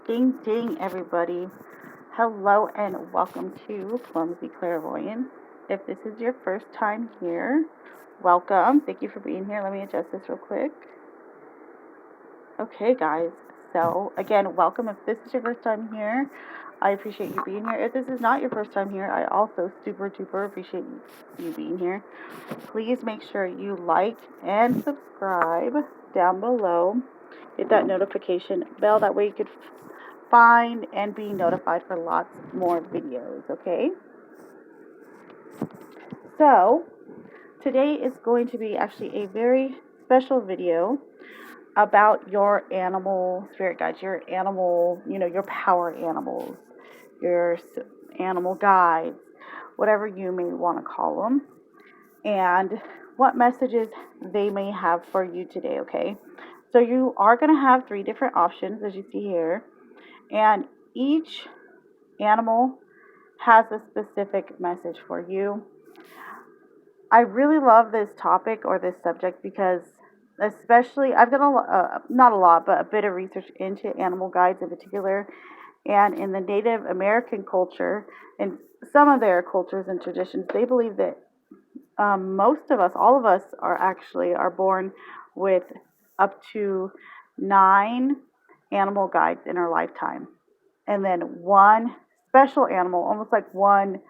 Ding ding, everybody. Hello and welcome to Clumsy Clairvoyance. If this is your first time here, welcome. Thank you for being here. Let me adjust this real quick. Okay, guys. So, again, welcome. If this is your first time here, I appreciate you being here. If this is not your first time here, I also super duper appreciate you being here. Please make sure you like and subscribe down below. Hit that notification bell. That way you could find and be notified for lots more videos, okay? So, today is going to be actually a very special video about your animal spirit guides, your animal, your power animals, your animal guides, whatever you may want to call them, and what messages they may have for you today, okay? So you are going to have 3 different options, as you see here, and each animal has a specific message for you. I really love this topic or this subject because, especially, I've done not a lot, but a bit of research into animal guides in particular, and in the Native American culture and some of their cultures and traditions, they believe that most of us, all of us, are born with up to 9 animal guides in our lifetime, and then one special animal, almost like one,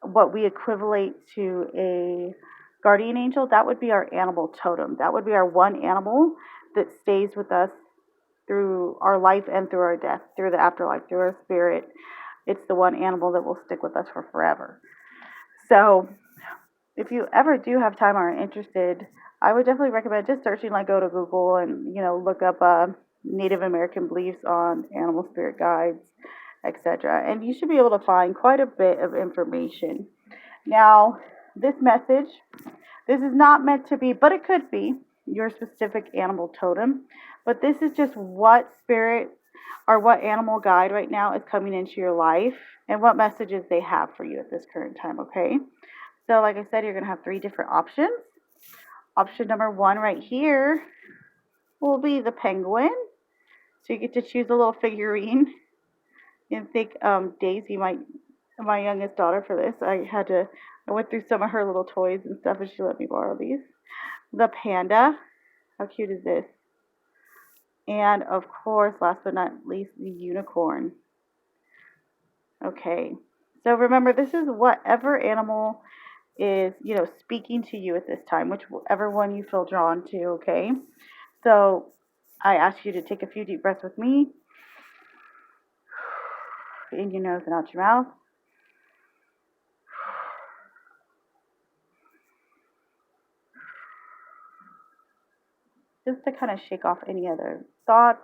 what we equivalent to a guardian angel. That would be our animal totem. That would be our one animal that stays with us through our life and through our death, through the afterlife, through our spirit. It's the one animal that will stick with us for forever. So if you ever do have time or are interested, I would definitely recommend just searching, like go to Google and, look up Native American beliefs on animal spirit guides, etc. And you should be able to find quite a bit of information. Now, this message, this is not meant to be, but it could be your specific animal totem. But this is just what spirit or what animal guide right now is coming into your life and what messages they have for you at this current time, okay? So like I said, you're going to have 3 different options. Option number 1 right here will be the penguin. So you get to choose a little figurine. And thank Daisy, my youngest daughter, for this. I went through some of her little toys and stuff, and she let me borrow these. The panda. How cute is this? And of course, last but not least, the unicorn. Okay. So remember, this is whatever animal is, speaking to you at this time, whichever one you feel drawn to, okay? So I ask you to take a few deep breaths with me. In your nose and out your mouth. Just to kind of shake off any other thoughts,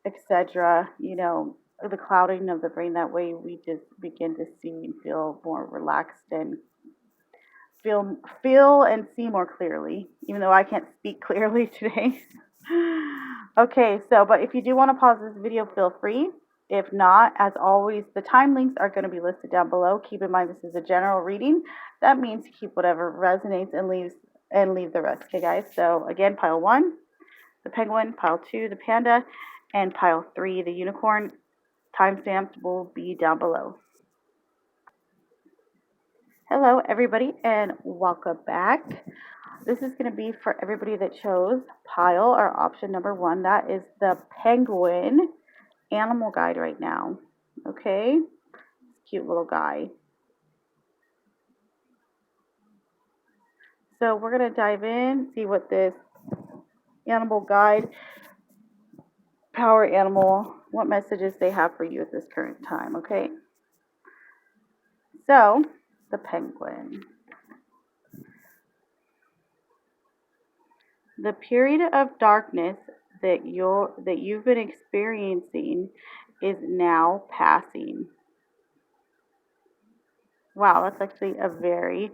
etc. The clouding of the brain. That way we just begin to see and feel more relaxed and feel and see more clearly, even though I can't speak clearly today. Okay, but if you do want to pause this video, feel free. If not, as always, the time links are going to be listed down below. Keep in mind this is a general reading. That means keep whatever resonates and leave the rest. Okay, guys? So again, pile 1, the penguin, pile 2, the panda, and pile 3, the unicorn. Timestamps will be down below. Hello, everybody, and welcome back. This is going to be for everybody that chose pile or option number 1. That is the penguin animal guide right now. Okay? Cute little guy. So we're going to dive in, see what this animal guide, power animal, what messages they have for you at this current time, okay? So, the penguin. The period of darkness that you've been experiencing is now passing. Wow, that's actually a very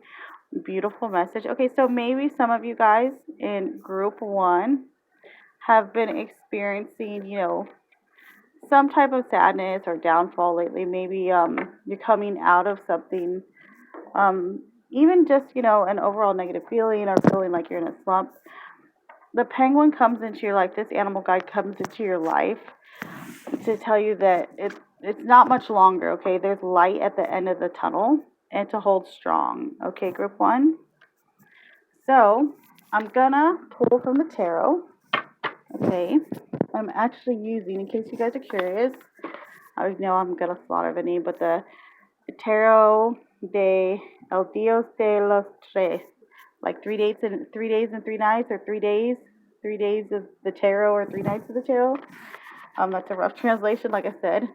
beautiful message. Okay, so maybe some of you guys in group 1 have been experiencing, some type of sadness or downfall lately. Maybe you're coming out of something, even just, an overall negative feeling or feeling like you're in a slump. The penguin comes into your life. This animal guide comes into your life to tell you that it's not much longer, okay? There's light at the end of the tunnel and to hold strong, okay, group one? So I'm gonna pull from the tarot, okay? I'm actually using, in case you guys are curious, I know I'm gonna slaughter the name, but the Tarot de El Dios de los Tres, like 3 days and 3 nights, or 3 days of the tarot, or 3 nights of the tarot. That's a rough translation, like I said.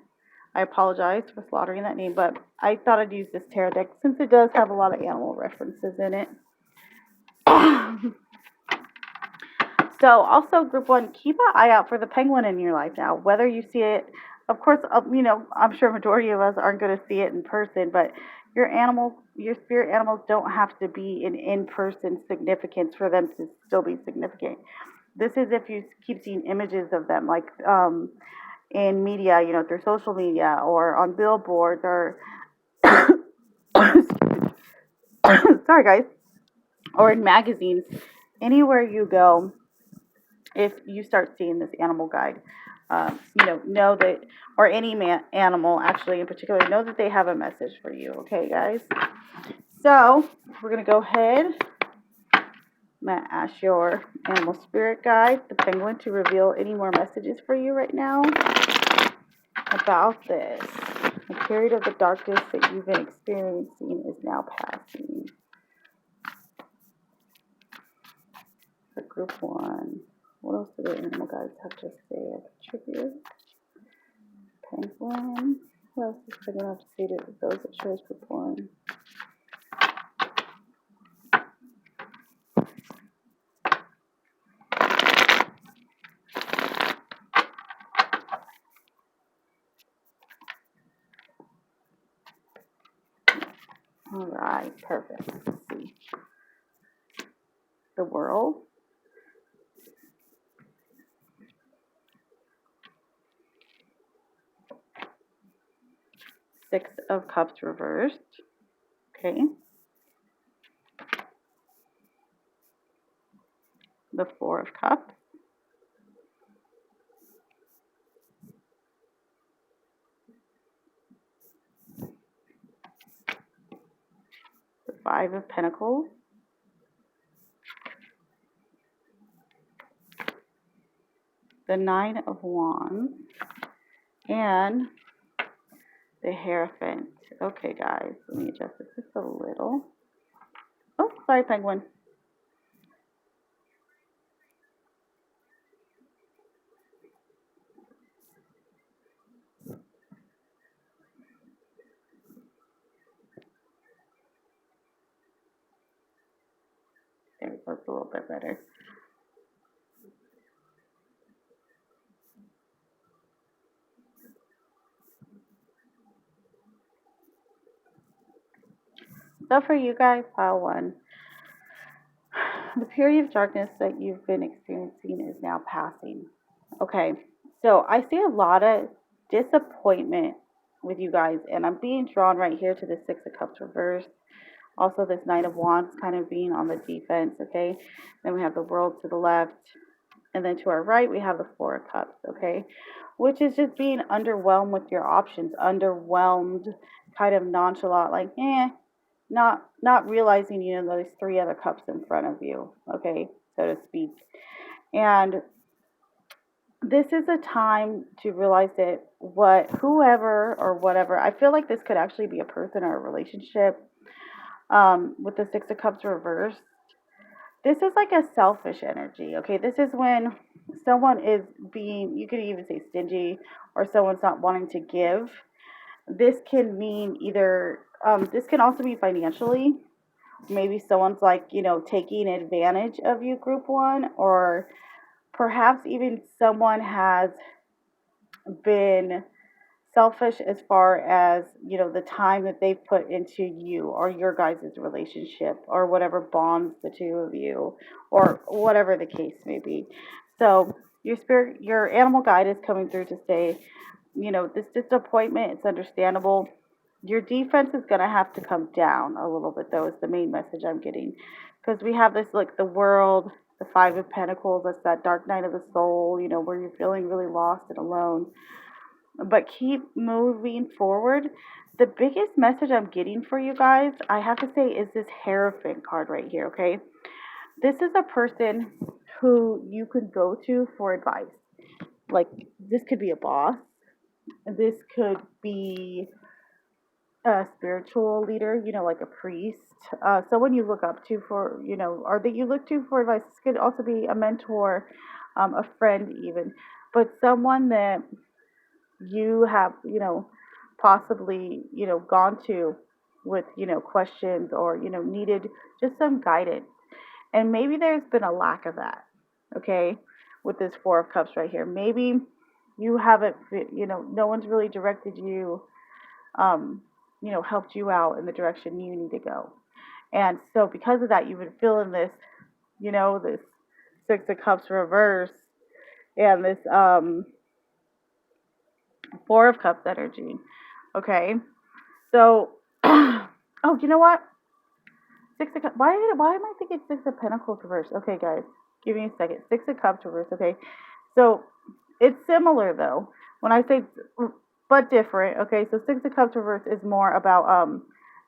I apologize for slaughtering that name, but I thought I'd use this tarot deck since it does have a lot of animal references in it. So also, group one, keep an eye out for the penguin in your life now. Whether you see it, of course, I'm sure a majority of us aren't going to see it in person, but your spirit animals don't have to be in-person significance for them to still be significant. This is if you keep seeing images of them, like in media, through social media or on billboards or, sorry guys, or in magazines, anywhere you go. If you start seeing this animal guide, know that, or any animal actually in particular, know that they have a message for you, okay, guys? So, we're going to go ahead. I'm going to ask your animal spirit guide, the penguin, to reveal any more messages for you right now about this. The period of the darkness that you've been experiencing is now passing. For group one. What else do the animal guides have to say? A tribute. Penguin. What else is going to have to say to those that chose group one? All right, perfect. Let's see. The World. Six of Cups reversed. Okay. The Four of Cups. The Five of Pentacles. The Nine of Wands. And the Hierophant. Okay, guys, let me adjust this just a little. Oh, sorry, penguin. There we go, it's a little bit better. So for you guys, pile one. The period of darkness that you've been experiencing is now passing. Okay, so I see a lot of disappointment with you guys, and I'm being drawn right here to the Six of Cups reversed. Also, this Knight of Wands kind of being on the defense, okay? Then we have the World to the left, and then to our right, we have the Four of Cups, okay? Which is just being underwhelmed with your options, underwhelmed, kind of nonchalant, like, not realizing, there's three other cups in front of you, okay, so to speak. And this is a time to realize that whoever or whatever, I feel like this could actually be a person or a relationship, with the Six of Cups reversed. This is like a selfish energy, okay? This is when someone is being, you could even say stingy, or someone's not wanting to give. This can mean either, this can also be financially. Maybe someone's like, taking advantage of you, group one, or perhaps even someone has been selfish as far as, the time that they've put into you or your guys' relationship, or whatever bonds the two of you, or whatever the case may be. So your animal guide is coming through to say, this disappointment, it's understandable. Your defense is going to have to come down a little bit, though, is the main message I'm getting. Because we have this, like, the World, the Five of Pentacles, that's that dark night of the soul, where you're feeling really lost and alone. but keep moving forward. The biggest message I'm getting for you guys, I have to say, is this Hierophant card right here, okay? This is a person who you could go to for advice. Like, this could be a boss, this could be a spiritual leader, like a priest, someone you look up to for, or that you look to for advice. This could also be a mentor, a friend, even, but someone that you have, possibly, gone to with, questions or, needed just some guidance. And maybe there's been a lack of that, okay, with this Four of Cups right here. Maybe you haven't, no one's really directed you, um, helped you out in the direction you need to go. And so because of that, you've been feeling this, this Six of Cups reverse and this Four of Cups energy. Okay. So, oh, you know what? Six of Cups. Why am I thinking Six of Pentacles reverse? Okay, guys, give me a second. Six of Cups reverse. Okay. So it's similar though. When I say, but different. Okay. So Six of Cups reverse is more about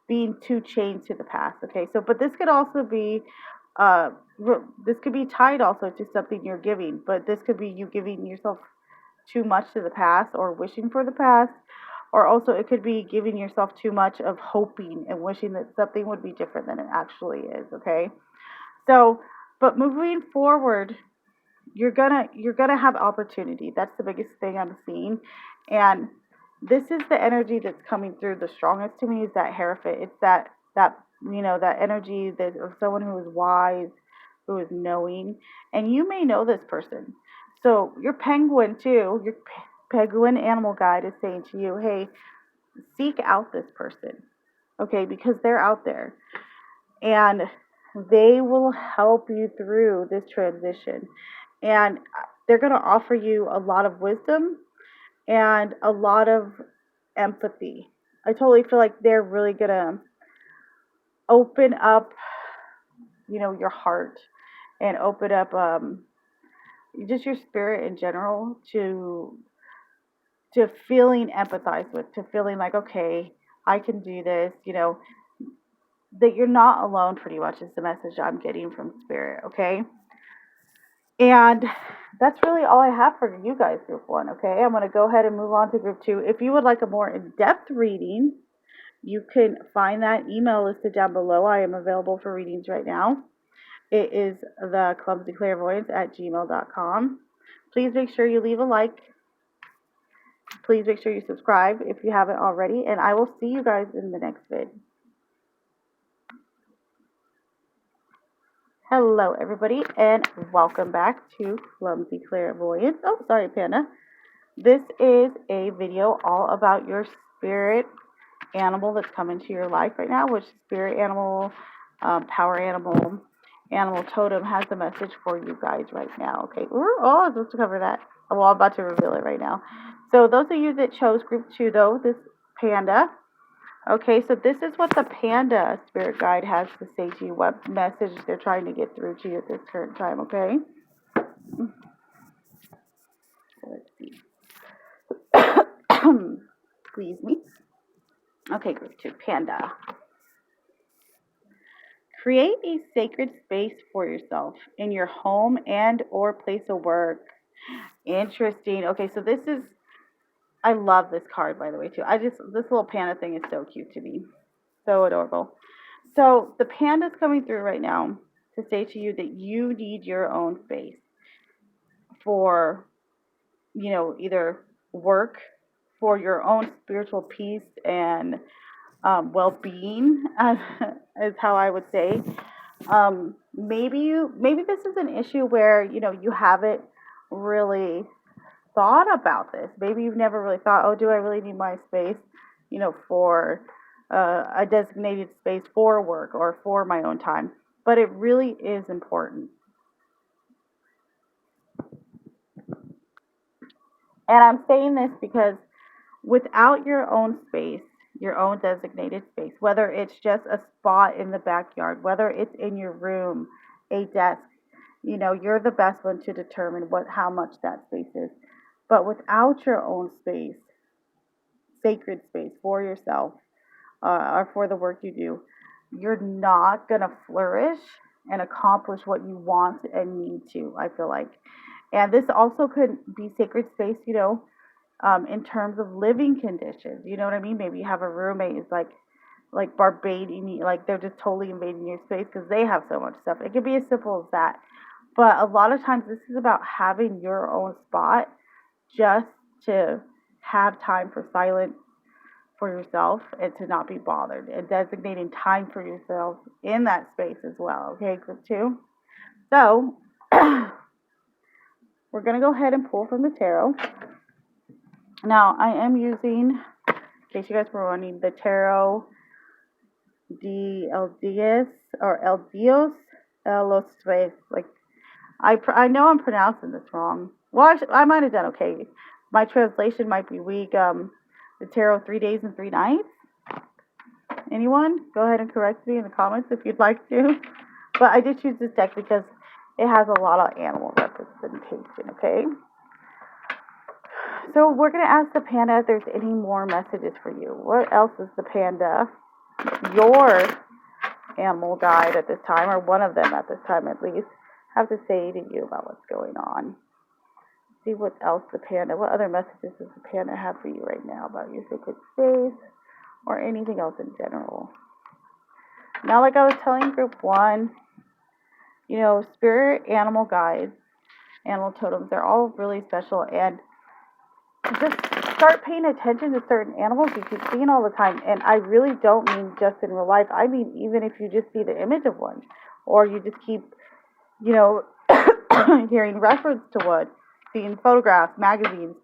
being too chained to the past. Okay. So, but this could also be uh this could be tied also to something you're giving, but this could be you giving yourself too much to the past or wishing for the past, or also it could be giving yourself too much of hoping and wishing that something would be different than it actually is. Okay. So, but moving forward, you're gonna have opportunity. That's the biggest thing I'm seeing. And this is the energy that's coming through the strongest to me, is that Hierophant. It's that that energy that of someone who is wise, who is knowing. And you may know this person. So your penguin too, your penguin animal guide is saying to you, hey, seek out this person. Okay, because they're out there and they will help you through this transition. And they're going to offer you a lot of wisdom and a lot of empathy. I totally feel like they're really going to open up, your heart and open up just your spirit in general to feeling empathized with, to feeling like, okay, I can do this, that you're not alone pretty much is the message I'm getting from spirit, okay? And that's really all I have for you guys, group one, okay? I'm going to go ahead and move on to group two. If you would like a more in-depth reading, you can find that email listed down below. I am available for readings right now. It is the clumsyclarivoyance at gmail.com. Please make sure you leave a like. Please make sure you subscribe if you haven't already. And I will see you guys in the next vid. Hello, everybody, and welcome back to Clumsy Clairvoyance. Oh, sorry, Panda. This is a video all about your spirit animal that's coming to your life right now, which spirit animal, power animal, animal totem has a message for you guys right now. Okay, I was supposed to cover that. Well, I'm about to reveal it right now. So those of you that chose group two, though, this Panda. Okay, so this is what the Panda spirit guide has to say to you, what message they're trying to get through to you at this current time, okay? Let's see. Excuse me. Okay, group two, Panda. Create a sacred space for yourself in your home and or place of work. Interesting. Okay, so this is, I love this card, by the way, too. This little panda thing is so cute to me. So adorable. So the panda's coming through right now to say to you that you need your own space for, either work, for your own spiritual peace and well-being, is how I would say. Maybe this is an issue where you haven't really thought about this. Maybe you've never really thought, oh, do I really need my space, for a designated space for work or for my own time? But it really is important. And I'm saying this because without your own space, your own designated space, whether it's just a spot in the backyard, whether it's in your room, a desk, you're the best one to determine how much that space is. But without your own space, sacred space for yourself, or for the work you do, you're not going to flourish and accomplish what you want and need to, I feel like. And this also could be sacred space, in terms of living conditions. You know what I mean? Maybe you have a roommate who's like barbading, like they're just totally invading your space because they have so much stuff. It could be as simple as that. But a lot of times this is about having your own spot just to have time for silence for yourself and to not be bothered, and designating time for yourself in that space as well. Okay, group 2. So we're going to go ahead and pull from the tarot. Now, I am using, in case you guys were wondering, the Tarot de El Dios, or El Dios Los Tres. Like, I know I'm pronouncing this wrong. Well, I might have done okay. My translation might be weak. The Tarot 3 Days and 3 Nights. Anyone? Go ahead and correct me in the comments if you'd like to. But I did choose this deck because it has a lot of animal representation, okay? So we're going to ask the panda if there's any more messages for you. What else is the panda, your animal guide at this time, or one of them at this time at least, have to say to you about what's going on? See what else what other messages does the panda have for you right now about your sacred space or anything else in general? Now, like I was telling group 1, spirit animal guides, animal totems, they're all really special, and just start paying attention to certain animals you keep seeing all the time. And I really don't mean just in real life. I mean even if you just see the image of one, or you just keep, hearing reference to one, seeing photographs, magazines,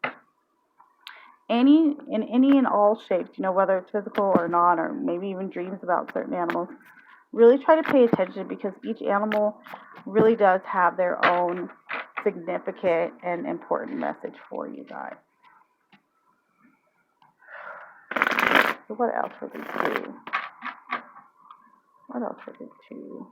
any and all shapes, whether it's physical or not, or maybe even dreams about certain animals. Really try to pay attention, because each animal really does have their own significant and important message for you guys. So what else for these 2? What else for these 2?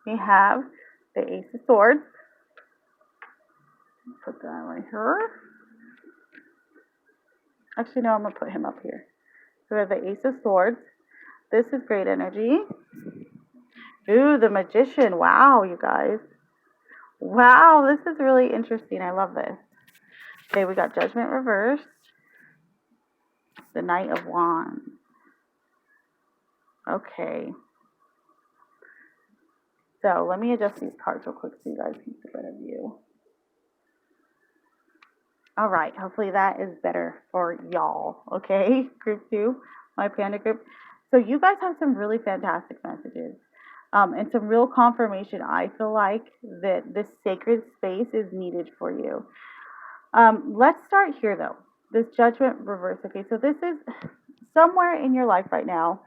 We have the Ace of Swords. Put that right here. Actually, no, I'm going to put him up here. So we have the Ace of Swords. This is great energy. Ooh, the Magician. Wow, you guys. Wow, this is really interesting. I love this. Okay, we got Judgment reversed. The Knight of Wands. Okay. So let me adjust these cards real quick so you guys can see a better view. All right, hopefully that is better for y'all, okay? Group 2, my panda group. So you guys have some really fantastic messages, and some real confirmation, I feel like, that this sacred space is needed for you. Let's start here, though. This Judgment reverse, okay? So this is somewhere in your life right now,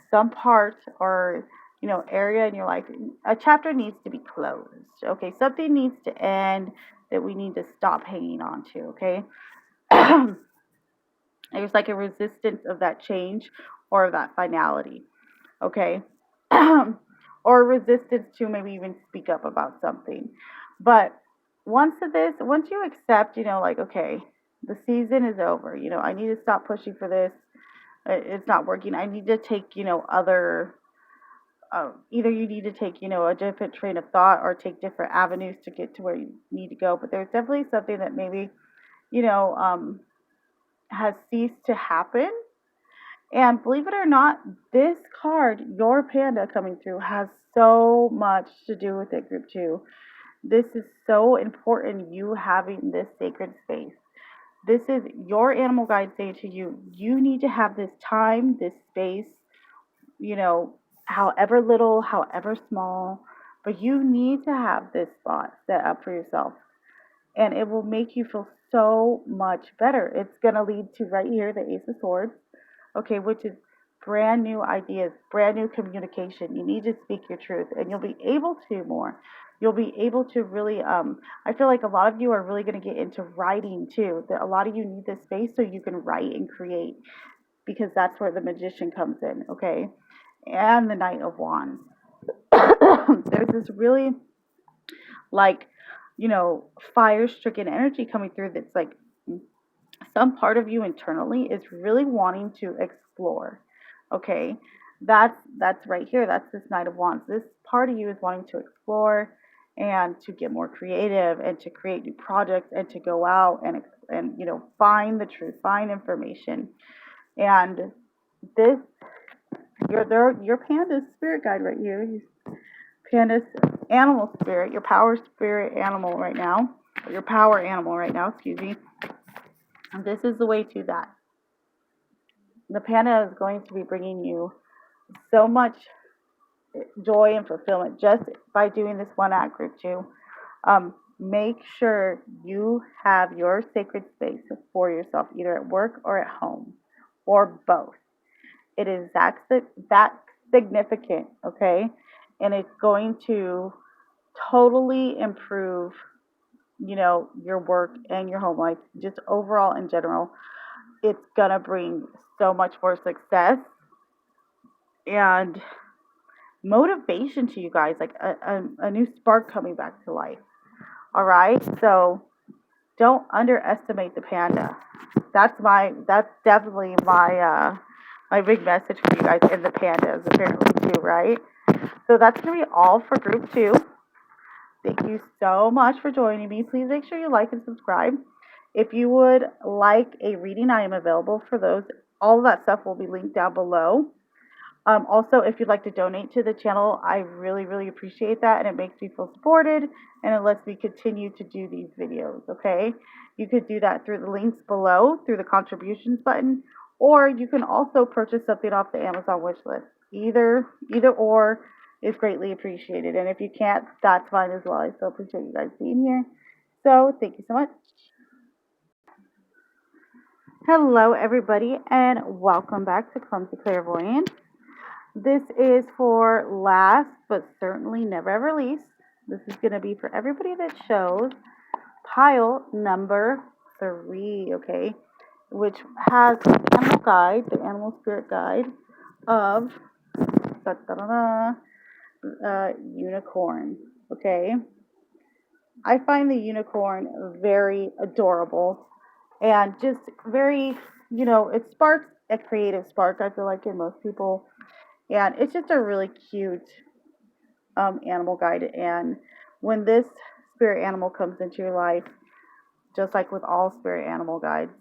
some part or area in your life, a chapter needs to be closed, okay? Something needs to end that we need to stop hanging on to, okay? There's like a resistance of that change or of that finality, okay? Or resistance to maybe even speak up about something. But once you accept, okay, the season is over, I need to stop pushing for this. It's not working. I need to take, other either you need to take, a different train of thought or take different avenues to get to where you need to go. But there's definitely something that maybe, has ceased to happen. And believe it or not, this card, your panda coming through, has so much to do with it, group 2. This is so important, you having this sacred space. This is your animal guide saying to you, you need to have this time, this space, however little, however small, but you need to have this spot set up for yourself. And it will make you feel so much better. It's going to lead to right here, the Ace of Swords, okay, which is brand new ideas, brand new communication. You need to speak your truth, and you'll be able to more. You'll be able to really, I feel like a lot of you are really going to get into writing too. That a lot of you need this space so you can write and create, because that's where the magician comes in, okay? And the Knight of Wands. There's this really, like, fire stricken energy coming through that's like some part of you internally is really wanting to explore. Okay? That's right here. That's this Knight of Wands. This part of you is wanting to explore and to get more creative and to create new projects and to go out and find the truth, find information. And this your panda's spirit guide right here. Panda's animal spirit, your power spirit animal right now, or your power animal right now, excuse me. And this is the way to that. The panda is going to be bringing you so much joy and fulfillment just by doing this one act group too. Make sure you have your sacred space for yourself, either at work or at home, or both. It is that significant, okay? And it's going to totally improve, your work and your home life, just overall in general. It's gonna bring so much more success and motivation to you guys, like a new spark coming back to life. All right, so don't underestimate the panda. That's definitely my big message for you guys, and the pandas apparently too, right? So that's gonna be all for group 2. Thank you so much for joining me. Please make sure you like and subscribe. If you would like a reading, I am available for those. All of that stuff will be linked down below. Also, if you'd like to donate to the channel, I really, really appreciate that, and it makes me feel supported, and it lets me continue to do these videos, okay? You could do that through the links below, through the contributions button, or you can also purchase something off the Amazon wish list. Either or is greatly appreciated, and if you can't, that's fine as well. I still appreciate you guys being here. So, thank you so much. Hello, everybody, and welcome back to Clumsy Clairvoyance. This is for last, but certainly never ever least. This is going to be for everybody that chose pile number 3, okay? Which has the animal guide, the animal spirit guide of unicorn, okay? I find the unicorn very adorable and just very, it sparks a creative spark, I feel like, in most people. And it's just a really cute animal guide. And when this spirit animal comes into your life, just like with all spirit animal guides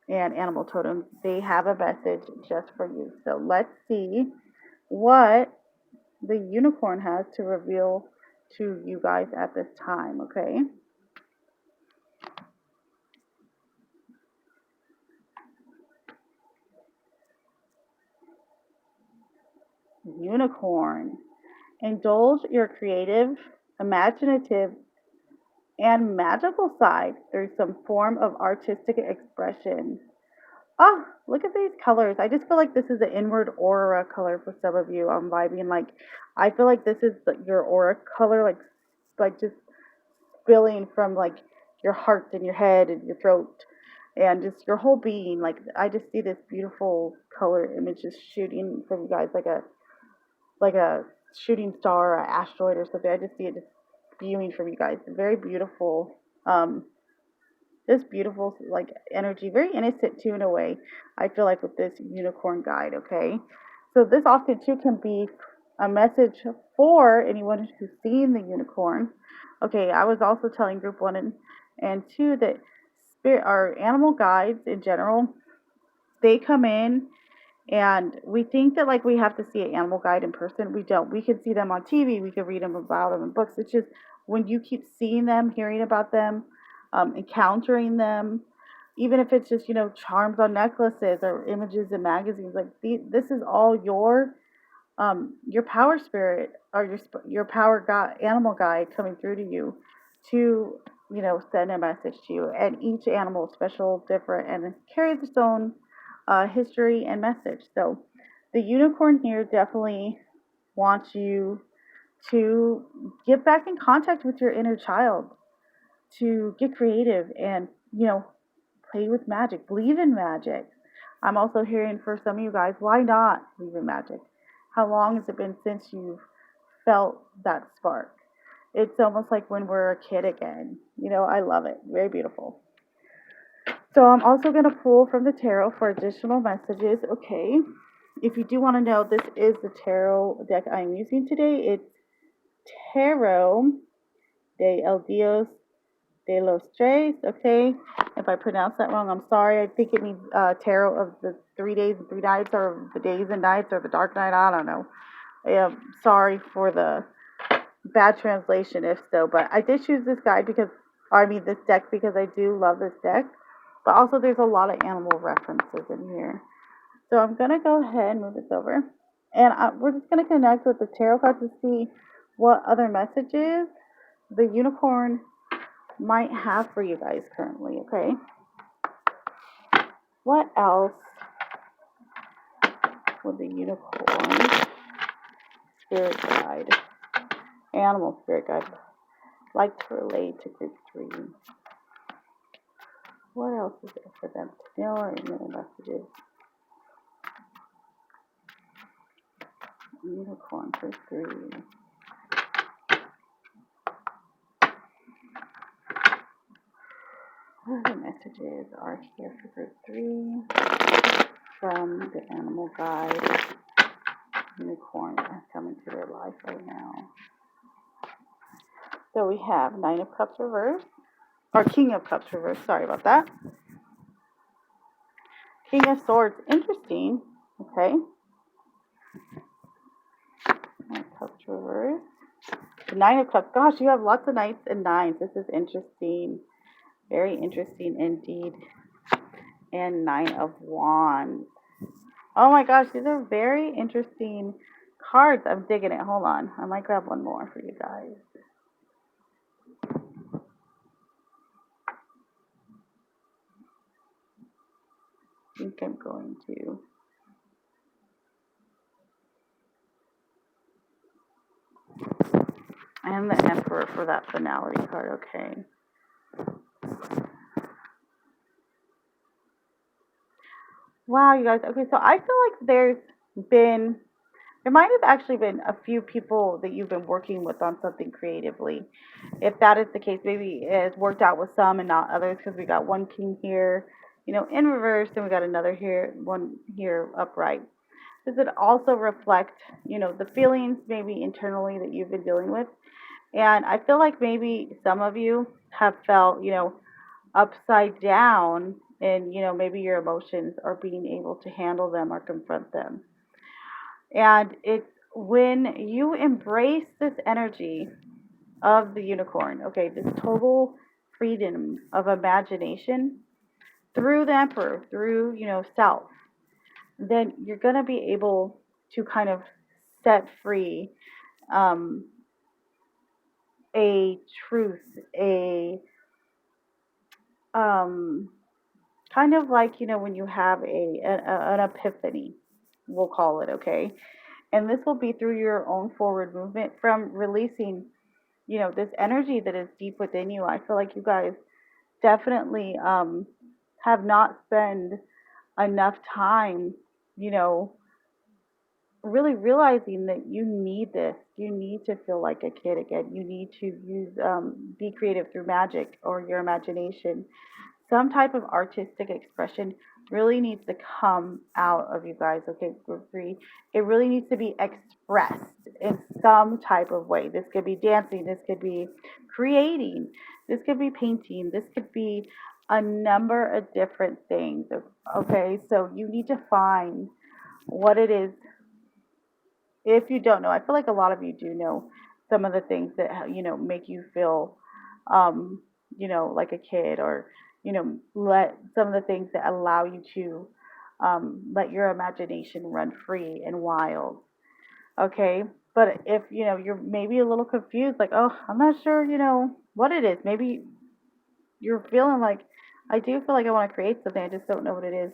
and animal totems, they have a message just for you. So let's see what the unicorn has to reveal to you guys at this time, okay? Unicorn. Indulge your creative, imaginative, and magical side through some form of artistic expression. Oh, look at these colors. I just feel like this is the inward aura color for some of you. I'm vibing like, I feel like this is your aura color, like just spilling from like your heart and your head and your throat and just your whole being. Like, I just see this beautiful color image just shooting from you guys, like a shooting star or an asteroid or something. I just see it just spewing from you guys. Very beautiful. This beautiful like energy, very innocent too in a way. I feel like with this unicorn guide, okay. So this often too can be a message for anyone who's seen the unicorn. Okay, I was also telling group 1 and 2 that spirit, our animal guides in general, they come in and we think that like we have to see an animal guide in person. We don't. We can see them on TV. We can read them about them in books. It's just when you keep seeing them, hearing about them, encountering them, even if it's just charms on necklaces or images in magazines. Like this is all your power spirit or your power guide, animal guide coming through to you to send a message to you. And each animal is special, different, and carries its own history and message. So the unicorn here definitely wants you to get back in contact with your inner child, to get creative and, play with magic, believe in magic. I'm also hearing for some of you guys, why not believe in magic? How long has it been since you've felt that spark? It's almost like when we're a kid again. I love it. Very beautiful. So I'm also going to pull from the tarot for additional messages. Okay. If you do want to know, this is the tarot deck I'm using today. It's Tarot de El Dios de los Tres. Okay. If I pronounce that wrong, I'm sorry. I think it means tarot of the 3 days and 3 nights, or the days and nights, or the dark night. I don't know. Sorry for the bad translation if so, but I did choose this this deck because I do love this deck, but also there's a lot of animal references in here. So I'm going to go ahead and move this over, and we're just going to connect with the tarot card to see what other messages the unicorn might have for you guys currently, okay? What else would the unicorn spirit guide, animal spirit guide, like to relate to group 3? What else is there for them to know or any other messages? Unicorn for 3. What other messages are here for group 3 from the animal guide? Unicorn that's coming to their life right now. So we have 9 of Cups reversed, or King of Cups reversed, sorry about that. King of Swords, interesting, okay. 9 of Cups reversed. The 9 of Cups, gosh, you have lots of knights and nines. This is interesting, very interesting indeed. And 9 of Wands. Oh my gosh, these are very interesting cards. I'm digging it. Hold on, I might grab one more for you guys. I think I'm going to. And the Emperor for that finality card, okay. Wow, you guys. Okay, so I feel like there might have actually been a few people that you've been working with on something creatively. If that is the case, maybe it's worked out with some and not others, because we got one king here, in reverse, and we got another here, one here upright. Does it also reflect, the feelings maybe internally that you've been dealing with? And I feel like maybe some of you have felt, upside down, and, maybe your emotions are being able to handle them or confront them. And it's when you embrace this energy of the unicorn, okay, this total freedom of imagination through the Emperor, through, self, then you're going to be able to kind of set free a truth, a kind of like, when you have an epiphany, we'll call it, okay? And this will be through your own forward movement from releasing, this energy that is deep within you. I feel like you guys definitely have not spent enough time, really realizing that you need this. You need to feel like a kid again. You need to be creative through magic or your imagination. Some type of artistic expression really needs to come out of you guys, okay, group 3. It really needs to be expressed in some type of way. This could be dancing, this could be creating, this could be painting, this could be a number of different things, okay? So you need to find what it is. If you don't know, I feel like a lot of you do know some of the things that, make you feel, like a kid, or, let some of the things that allow you to let your imagination run free and wild. Okay. But if, you're maybe a little confused, like, oh, I'm not sure, what it is. Maybe you're feeling like, I do feel like I want to create something. I just don't know what it is.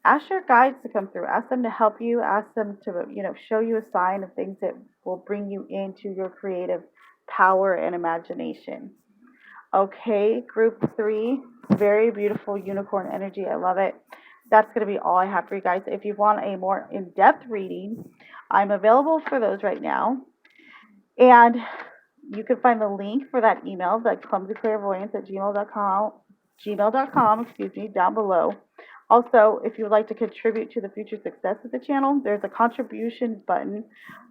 ask your guides to come through. Ask them to help you. Ask them to, show you a sign of things that will bring you into your creative power and imagination. Okay, group 3, very beautiful unicorn energy. I love it. That's going to be all I have for you guys. If you want a more in-depth reading, I'm available for those right now. And you can find the link for that email, the clumsyclarivoyance@gmail.com, down below. Also, if you would like to contribute to the future success of the channel, there's a contribution button,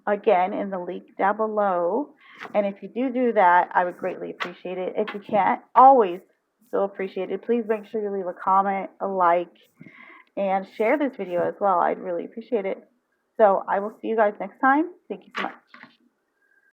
again, in the link down below. And if you do that, I would greatly appreciate it. If you can't, always still appreciate it. Please make sure you leave a comment, a like, and share this video as well. I'd really appreciate it. So I will see you guys next time. Thank you so much.